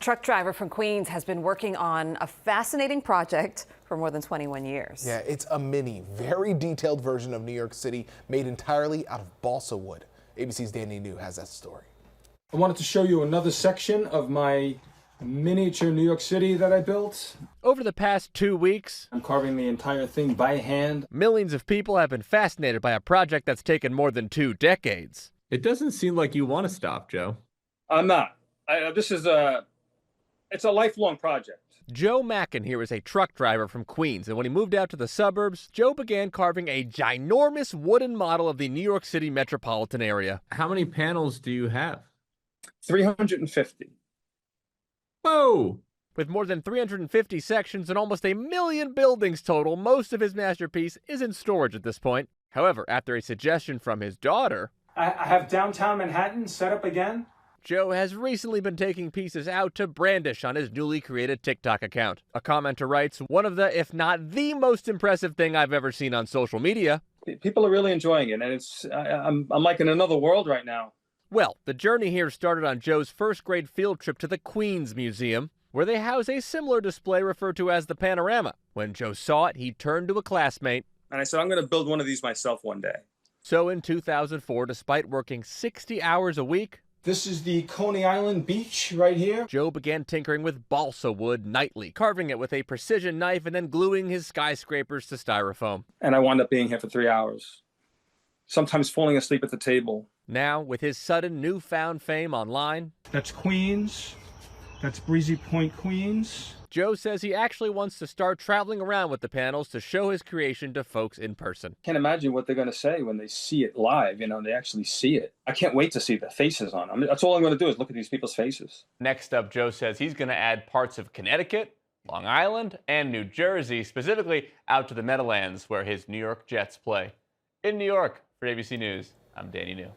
Truck driver from Queens has been working on a fascinating project for more than 21 years. Yeah, it's a mini, very detailed version of New York City made entirely out of balsa wood. ABC's Danny New has that story. I wanted to show you another section of my miniature New York City that I built. Over the past 2 weeks, I'm carving the entire thing by hand. millions of people have been fascinated by a project that's taken more than 2 decades. It doesn't seem like you want to stop, Joe. I'm not. It's a lifelong project. Joe Mackin here is a truck driver from Queens, and when he moved out to the suburbs, Joe began carving a ginormous wooden model of the New York City metropolitan area. How many panels do you have? 350. Whoa! With more than 350 sections and almost 1 million buildings total, most of his masterpiece is in storage at this point. However, after a suggestion from his daughter, I have downtown Manhattan set up again. Joe has recently been taking pieces out to brandish on his newly created TikTok account. A commenter writes, "One of the, if not the most impressive thing I've ever seen on social media." People are really enjoying it, and I'm like in another world right now. Well, the journey here started on Joe's first grade field trip to the Queens Museum, where they house a similar display referred to as the Panorama. When Joe saw it, he turned to a classmate. And I said, I'm going to build one of these myself one day. So in 2004, despite working 60 hours a week, This is the Coney Island beach right here. Joe began tinkering with balsa wood nightly, carving it with a precision knife and then gluing his skyscrapers to styrofoam. And I wound up being here for 3 hours, sometimes falling asleep at the table. Now, with his sudden newfound fame online, That's Queens. That's Breezy Point, Queens. Joe says he actually wants to start traveling around with the panels to show his creation to folks in person. Can't imagine what they're going to say when they see it live. They actually see it. I can't wait to see the faces on them. That's all I'm going to do is look at these people's faces. Next up, Joe says he's going to add parts of Connecticut, Long Island, and New Jersey, specifically out to the Meadowlands where his New York Jets play. In New York, for ABC News, I'm Danny New.